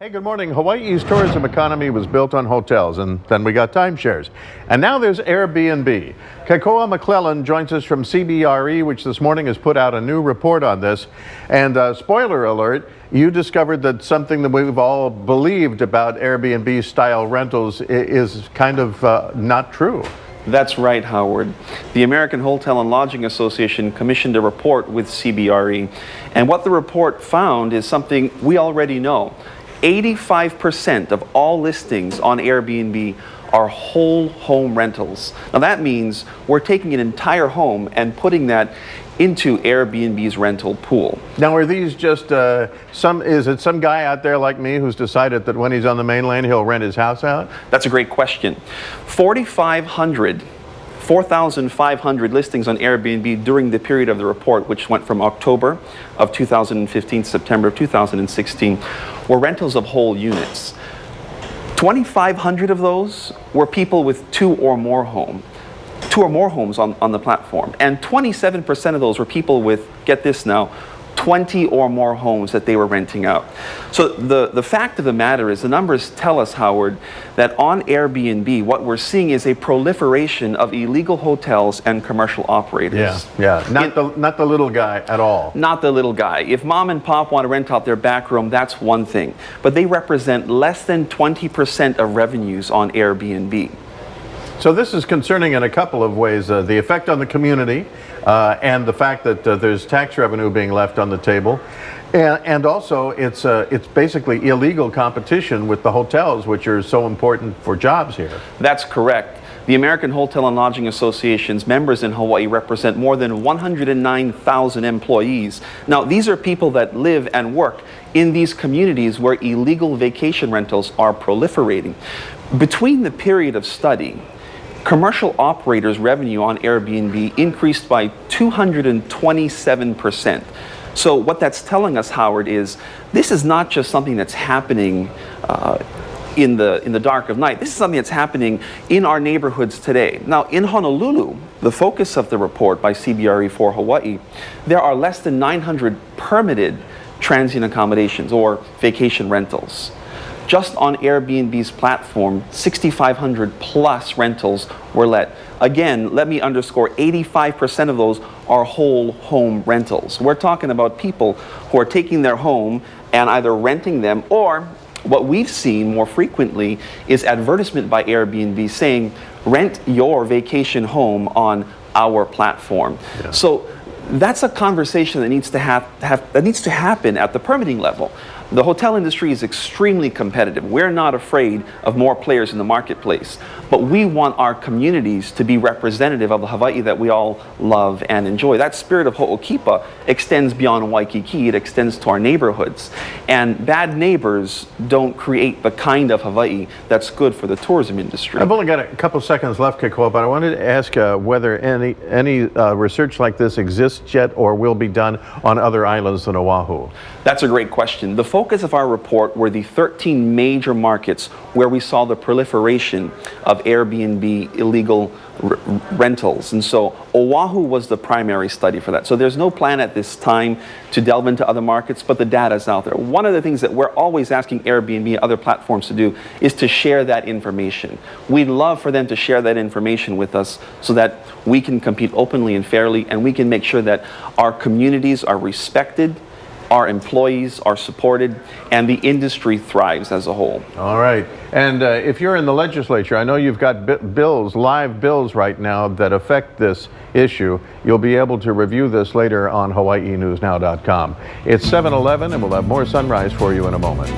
Hey, good morning. Hawaii's tourism economy was built on hotels, and then we got timeshares. And now there's Airbnb. Kekoa McClellan joins us from CBRE, which this morning has put out a new report on this. And spoiler alert, you discovered that something that we've all believed about Airbnb-style rentals is kind of not true. That's right, Howard. The American Hotel and Lodging Association commissioned a report with CBRE. And what the report found is something we already know. 85% of all listings on Airbnb are whole home rentals. Now that means we're taking an entire home and putting that into Airbnb's rental pool. Now, are these just is it some guy out there like me who's decided that when he's on the mainland he'll rent his house out? That's a great question. 4,500 listings on Airbnb during the period of the report, which went from October of 2015 to September of 2016, were rentals of whole units. 2,500 of those were people with two or more homes on the platform. And 27% of those were people with, get this now, 20 or more homes that they were renting out. So the fact of the matter is, the numbers tell us, Howard, that on Airbnb, what we're seeing is a proliferation of illegal hotels and commercial operators. Yeah. Not the little guy at all. Not the little guy. If mom and pop want to rent out their back room, that's one thing. But they represent less than 20% of revenues on Airbnb. So this is concerning in a couple of ways. The effect on the community and the fact that there's tax revenue being left on the table. And also it's basically illegal competition with the hotels, which are so important for jobs here. That's correct. The American Hotel and Lodging Association's members in Hawaii represent more than 109,000 employees. Now, these are people that live and work in these communities where illegal vacation rentals are proliferating. Between the period of study, commercial operators' revenue on Airbnb increased by 227%. So what that's telling us, Howard, is this is not just something that's happening in the dark of night. This is something that's happening in our neighborhoods today. Now, in Honolulu, the focus of the report by CBRE for Hawaii, there are less than 900 permitted transient accommodations or vacation rentals. Just on Airbnb's platform, 6,500 plus rentals were let. Again, let me underscore, 85% of those are whole home rentals. We're talking about people who are taking their home and either renting them, or what we've seen more frequently is advertisement by Airbnb saying, rent your vacation home on our platform. Yeah. So that's a conversation that needs to happen at the permitting level. The hotel industry is extremely competitive. We're not afraid of more players in the marketplace, but we want our communities to be representative of the Hawaii that we all love and enjoy. That spirit of ho'okipa extends beyond Waikiki. It extends to our neighborhoods. And bad neighbors don't create the kind of Hawaii that's good for the tourism industry. I've only got a couple seconds left, Kekoa, but I wanted to ask whether any research like this exists yet or will be done on other islands than Oahu. That's a great question. The focus of our report were the 13 major markets where we saw the proliferation of Airbnb illegal rentals. And so Oahu was the primary study for that. So there's no plan at this time to delve into other markets, but the data is out there. One of the things that we're always asking Airbnb and other platforms to do is to share that information. We'd love for them to share that information with us so that we can compete openly and fairly, and we can make sure that our communities are respected, our employees are supported, and the industry thrives as a whole. All right. And if you're in the legislature, I know you've got live bills right now that affect this issue. You'll be able to review this later on HawaiiNewsNow.com. It's 7:11, and we'll have more Sunrise for you in a moment.